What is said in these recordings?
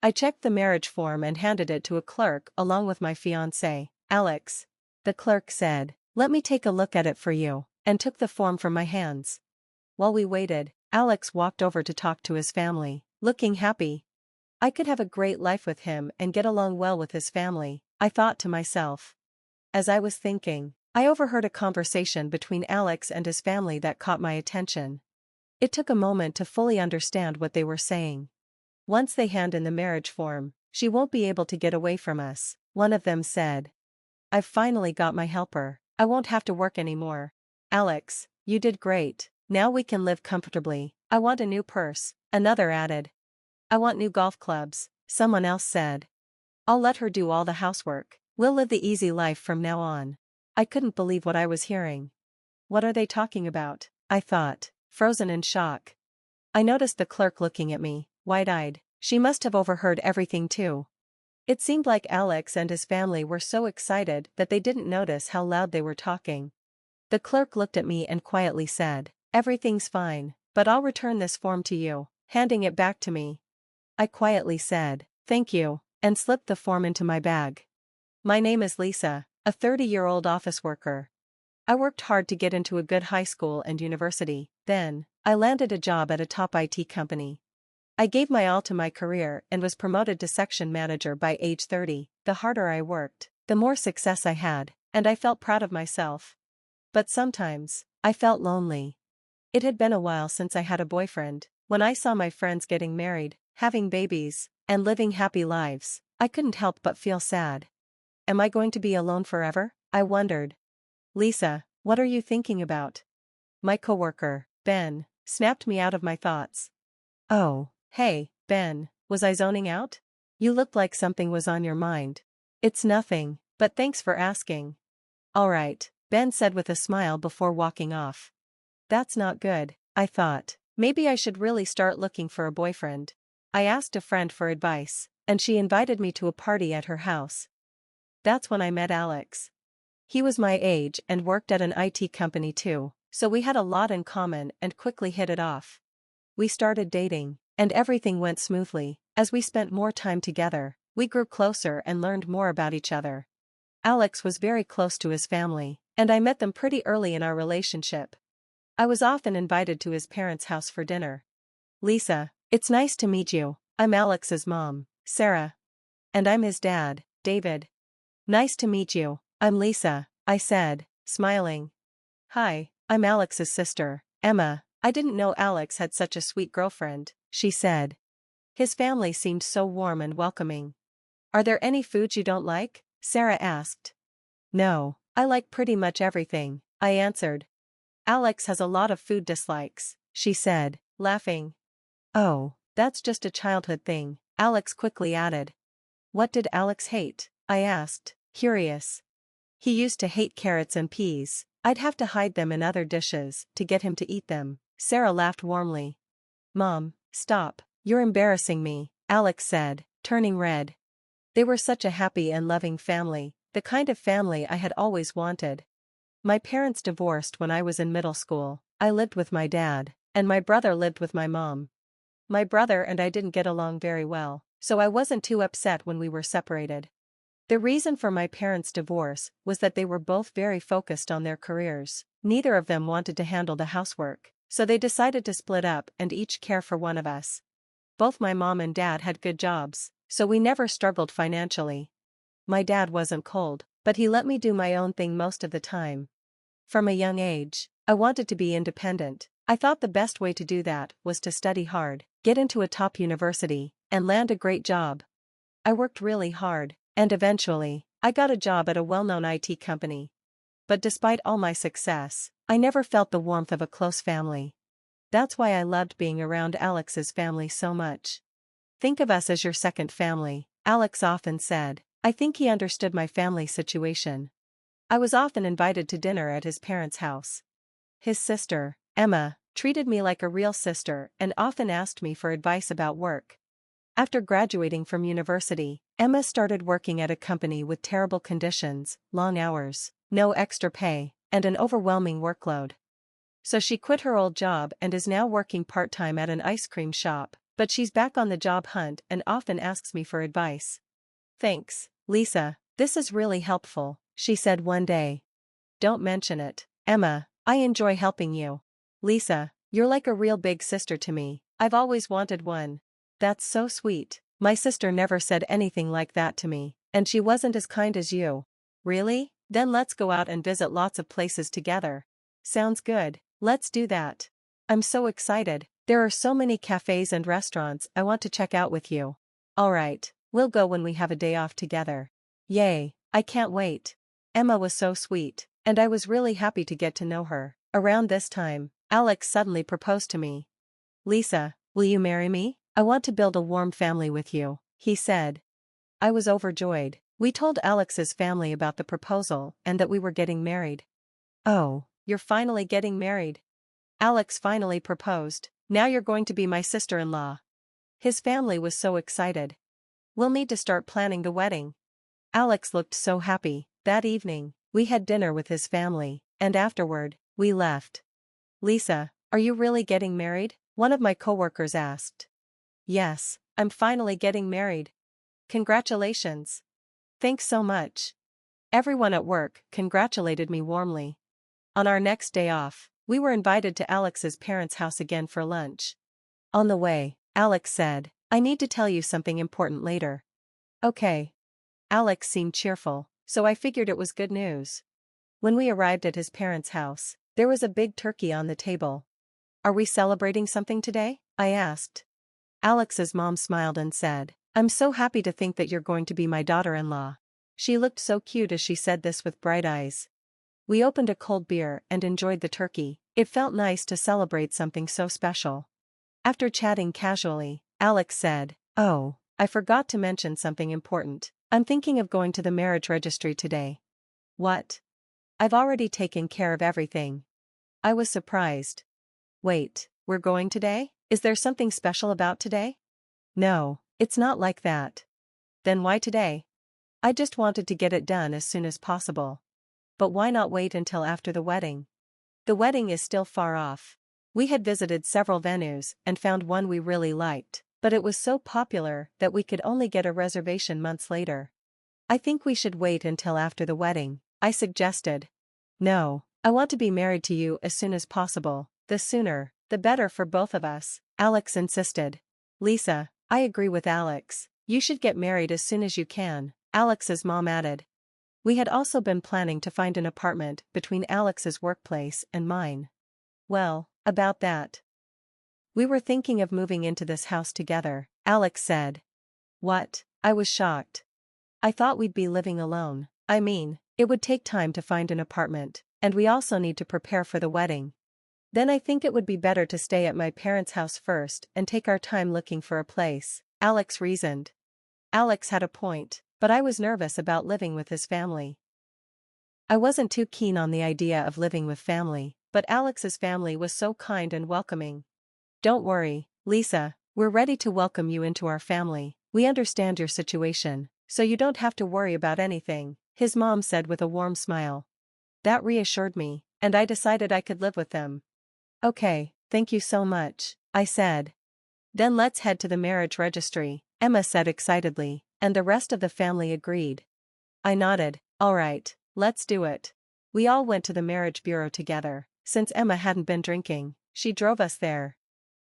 I checked the marriage form and handed it to a clerk along with my fiancé, Alex. The clerk said, "Let me take a look at it for you," and took the form from my hands. While we waited, Alex walked over to talk to his family, looking happy. I could have a great life with him and get along well with his family, I thought to myself. As I was thinking, I overheard a conversation between Alex and his family that caught my attention. It took a moment to fully understand what they were saying. "Once they hand in the marriage form, she won't be able to get away from us," one of them said. "I've finally got my helper. I won't have to work anymore." "Alex, you did great. Now we can live comfortably." "I want a new purse," another added. "I want new golf clubs," someone else said. "I'll let her do all the housework. We'll live the easy life from now on." I couldn't believe what I was hearing. What are they talking about? I thought, frozen in shock. I noticed the clerk looking at me, wide-eyed. She must have overheard everything too. It seemed like Alex and his family were so excited that they didn't notice how loud they were talking. The clerk looked at me and quietly said, "Everything's fine, but I'll return this form to you," handing it back to me. I quietly said, "Thank you," and slipped the form into my bag. My name is Lisa, a 30-year-old office worker. I worked hard to get into a good high school and university. Then, I landed a job at a top IT company. I gave my all to my career and was promoted to section manager by age 30. The harder I worked, the more success I had, and I felt proud of myself. But sometimes, I felt lonely. It had been a while since I had a boyfriend. When I saw my friends getting married, having babies, and living happy lives, I couldn't help but feel sad. Am I going to be alone forever? I wondered. "Lisa, what are you thinking about?" My coworker, Ben, snapped me out of my thoughts. "Oh, hey, Ben, was I zoning out? You looked like something was on your mind." "It's nothing, but thanks for asking." "All right," Ben said with a smile before walking off. That's not good, I thought. Maybe I should really start looking for a boyfriend. I asked a friend for advice, and she invited me to a party at her house. That's when I met Alex. He was my age and worked at an IT company too, so we had a lot in common and quickly hit it off. We started dating, and everything went smoothly. As we spent more time together, we grew closer and learned more about each other. Alex was very close to his family, and I met them pretty early in our relationship. I was often invited to his parents' house for dinner. "Lisa, it's nice to meet you. I'm Alex's mom, Sarah. And I'm his dad, David." "Nice to meet you. I'm Lisa," I said, smiling. "Hi, I'm Alex's sister, Emma." "I didn't know Alex had such a sweet girlfriend," she said. "His family seemed so warm and welcoming." "Are there any foods you don't like?" Sarah asked. "No, I like pretty much everything," I answered. "Alex has a lot of food dislikes," she said, laughing. "Oh, that's just a childhood thing," Alex quickly added. "What did Alex hate?" I asked, curious. "He used to hate carrots and peas. I'd have to hide them in other dishes to get him to eat them." Sarah laughed warmly. "Mom, stop, you're embarrassing me," Alex said, turning red. They were such a happy and loving family, the kind of family I had always wanted. My parents divorced when I was in middle school. I lived with my dad, and my brother lived with my mom. My brother and I didn't get along very well, so I wasn't too upset when we were separated. The reason for my parents' divorce was that they were both very focused on their careers. Neither of them wanted to handle the housework, so they decided to split up and each care for one of us. Both my mom and dad had good jobs, so we never struggled financially. My dad wasn't cold, but he let me do my own thing most of the time. From a young age, I wanted to be independent. I thought the best way to do that was to study hard, get into a top university, and land a great job. I worked really hard, and eventually, I got a job at a well-known IT company. But despite all my success, I never felt the warmth of a close family. That's why I loved being around Alex's family so much. "Think of us as your second family," Alex often said. I think he understood my family situation. I was often invited to dinner at his parents' house. His sister, Emma, treated me like a real sister and often asked me for advice about work. After graduating from university, Emma started working at a company with terrible conditions, long hours, no extra pay, and an overwhelming workload. So she quit her old job and is now working part-time at an ice cream shop, but she's back on the job hunt and often asks me for advice. Thanks, Lisa, this is really helpful, she said one day. Don't mention it, Emma, I enjoy helping you. Lisa, you're like a real big sister to me, I've always wanted one. That's so sweet, my sister never said anything like that to me, and she wasn't as kind as you. Really? Then let's go out and visit lots of places together. Sounds good, let's do that. I'm so excited, there are so many cafes and restaurants I want to check out with you. Alright, we'll go when we have a day off together. Yay, I can't wait. Emma was so sweet, and I was really happy to get to know her. Around this time, Alex suddenly proposed to me. Lisa, will you marry me? I want to build a warm family with you, he said. I was overjoyed. We told Alex's family about the proposal and that we were getting married. Oh, you're finally getting married. Alex finally proposed. Now you're going to be my sister-in-law. His family was so excited. We'll need to start planning the wedding. Alex looked so happy. That evening, we had dinner with his family, and afterward, we left. Lisa, are you really getting married? One of my coworkers asked. Yes, I'm finally getting married. Congratulations. Thanks so much. Everyone at work congratulated me warmly. On our next day off, we were invited to Alex's parents' house again for lunch. On the way, Alex said, I need to tell you something important later. Okay. Alex seemed cheerful, so I figured it was good news. When we arrived at his parents' house, there was a big turkey on the table. Are we celebrating something today? I asked. Alex's mom smiled and said, I'm so happy to think that you're going to be my daughter-in-law. She looked so cute as she said this with bright eyes. We opened a cold beer and enjoyed the turkey. It felt nice to celebrate something so special. After chatting casually, Alex said, Oh, I forgot to mention something important. I'm thinking of going to the marriage registry today. What? I've already taken care of everything. I was surprised. Wait, we're going today? Is there something special about today? No, it's not like that. Then why today? I just wanted to get it done as soon as possible. But why not wait until after the wedding? The wedding is still far off. We had visited several venues and found one we really liked, but it was so popular that we could only get a reservation months later. I think we should wait until after the wedding, I suggested. No, I want to be married to you as soon as possible, the sooner, the better for both of us, Alex insisted. Lisa, I agree with Alex, you should get married as soon as you can, Alex's mom added. We had also been planning to find an apartment between Alex's workplace and mine. Well, about that. We were thinking of moving into this house together, Alex said. What? I was shocked. I thought we'd be living alone. I mean, it would take time to find an apartment, and we also need to prepare for the wedding. Then I think it would be better to stay at my parents' house first and take our time looking for a place, Alex reasoned. Alex had a point, but I was nervous about living with his family. I wasn't too keen on the idea of living with family, but Alex's family was so kind and welcoming. Don't worry, Lisa, we're ready to welcome you into our family. We understand your situation, so you don't have to worry about anything, his mom said with a warm smile. That reassured me, and I decided I could live with them. Okay, thank you so much, I said. Then let's head to the marriage registry, Emma said excitedly, and the rest of the family agreed. I nodded, all right, let's do it. We all went to the marriage bureau together. Since Emma hadn't been drinking, she drove us there.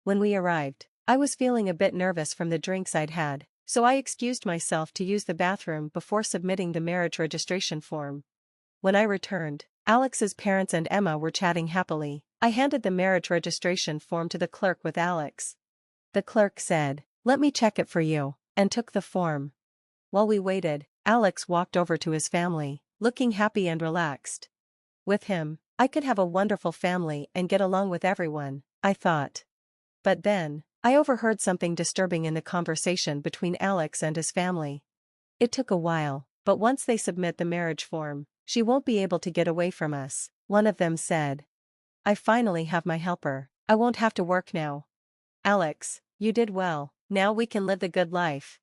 When we arrived, I was feeling a bit nervous from the drinks I'd had, so I excused myself to use the bathroom before submitting the marriage registration form. When I returned, Alex's parents and Emma were chatting happily. I handed the marriage registration form to the clerk with Alex. The clerk said, "Let me check it for you," and took the form. While we waited, Alex walked over to his family, looking happy and relaxed. With him, I could have a wonderful family and get along with everyone, I thought. But then, I overheard something disturbing in the conversation between Alex and his family. It took a while, but once they submit the marriage form, she won't be able to get away from us, one of them said. I finally have my helper. I won't have to work now. Alex, you did well. Now we can live the good life.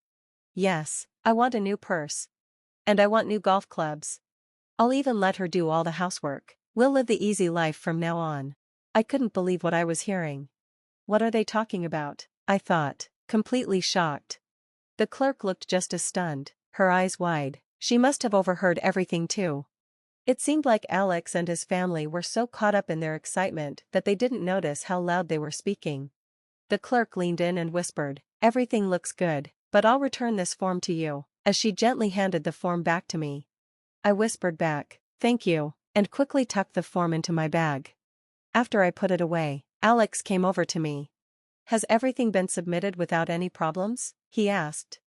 Yes, I want a new purse. And I want new golf clubs. I'll even let her do all the housework. We'll live the easy life from now on. I couldn't believe what I was hearing. What are they talking about? I thought. completely shocked. The clerk looked just as stunned, her eyes wide. She must have overheard everything too. It seemed like Alex and his family were so caught up in their excitement that they didn't notice how loud they were speaking. The clerk leaned in and whispered, "Everything looks good, but I'll return this form to you," as she gently handed the form back to me. I whispered back, "Thank you," and quickly tucked the form into my bag. After I put it away, Alex came over to me. "Has everything been submitted without any problems?" he asked.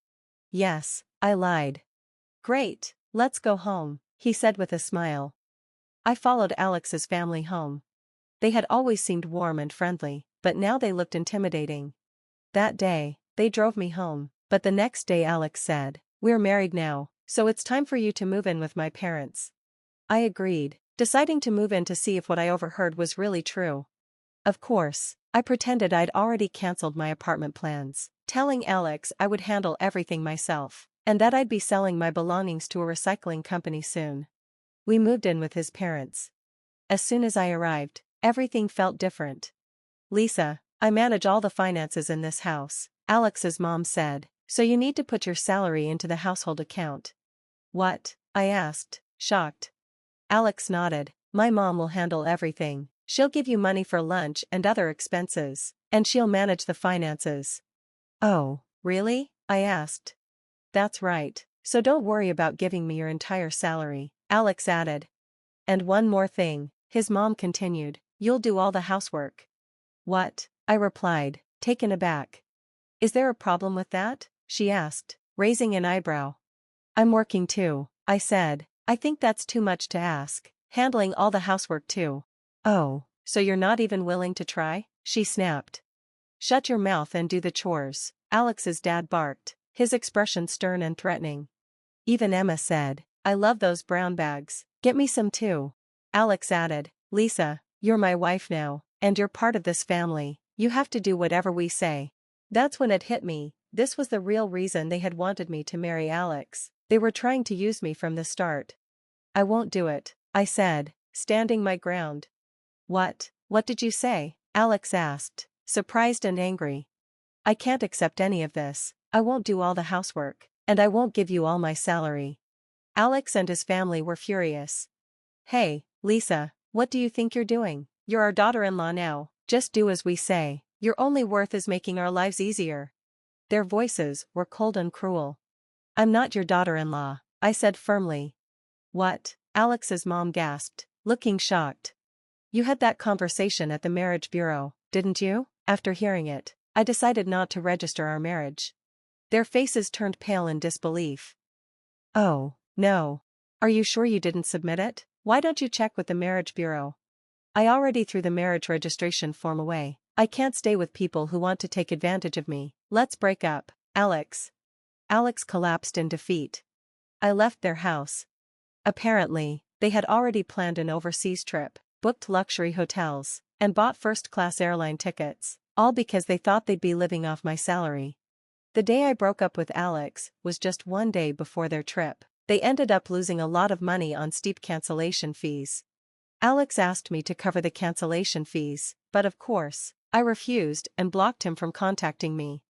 "Yes," I lied. "Great, let's go home," he said with a smile. I followed Alex's family home. They had always seemed warm and friendly, but now they looked intimidating. That day, they drove me home, but the next day Alex said, "We're married now, so it's time for you to move in with my parents." I agreed, deciding to move in to see if what I overheard was really true. Of course, I pretended I'd already cancelled my apartment plans, telling Alex I would handle everything myself, and that I'd be selling my belongings to a recycling company soon. We moved in with his parents. As soon as I arrived, everything felt different. "Lisa, I manage all the finances in this house," Alex's mom said, "so you need to put your salary into the household account." "What?" I asked, shocked. Alex nodded. "My mom will handle everything. She'll give you money for lunch and other expenses, and she'll manage the finances." "Oh, really?" I asked. "That's right, so don't worry about giving me your entire salary," Alex added. "And one more thing," his mom continued, "you'll do all the housework." "What?" I replied, taken aback. "Is there a problem with that?" she asked, raising an eyebrow. "I'm working too," I said. "I think that's too much to ask, handling all the housework too." "Oh, so you're not even willing to try?" she snapped. "Shut your mouth and do the chores," Alex's dad barked, his expression stern and threatening. Even Emma said, "I love those brown bags, get me some too." Alex added, "Lisa, you're my wife now, and you're part of this family, you have to do whatever we say." That's when it hit me, this was the real reason they had wanted me to marry Alex. They were trying to use me from the start. "I won't do it," I said, standing my ground. What did you say?" Alex asked, surprised and angry. "I can't accept any of this, I won't do all the housework, and I won't give you all my salary." Alex and his family were furious. "Hey, Lisa, what do you think you're doing? You're our daughter-in-law now, just do as we say, your only worth is making our lives easier." Their voices were cold and cruel. "I'm not your daughter-in-law," I said firmly. "What?" Alex's mom gasped, looking shocked. "You had that conversation at the marriage bureau, didn't you?" After hearing it, I decided not to register our marriage. Their faces turned pale in disbelief. "Oh, no. Are you sure you didn't submit it? Why don't you check with the marriage bureau?" "I already threw the marriage registration form away. I can't stay with people who want to take advantage of me. Let's break up, Alex." Alex collapsed in defeat. I left their house. Apparently, they had already planned an overseas trip, booked luxury hotels, and bought first-class airline tickets, all because they thought they'd be living off my salary. The day I broke up with Alex was just one day before their trip. They ended up losing a lot of money on steep cancellation fees. Alex asked me to cover the cancellation fees, but of course, I refused and blocked him from contacting me.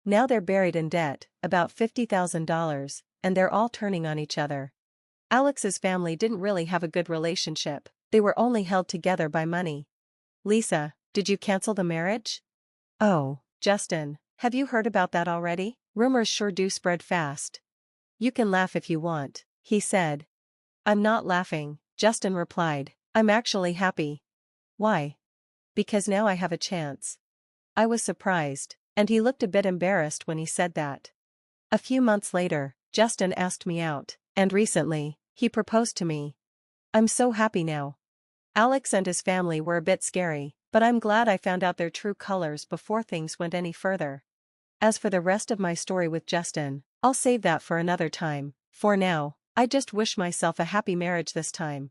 Now they're buried in debt, about $50,000, and they're all turning on each other. Alex's family didn't really have a good relationship, they were only held together by money. "Lisa, did you cancel the marriage?" "Oh, Justin, have you heard about that already? Rumors sure do spread fast." "You can laugh if you want," he said. "I'm not laughing," Justin replied. "I'm actually happy." "Why?" "Because now I have a chance." I was surprised, and he looked a bit embarrassed when he said that. A few months later, Justin asked me out, and recently, he proposed to me. I'm so happy now. Alex and his family were a bit scary, but I'm glad I found out their true colors before things went any further. As for the rest of my story with Justin, I'll save that for another time. For now, I just wish myself a happy marriage this time.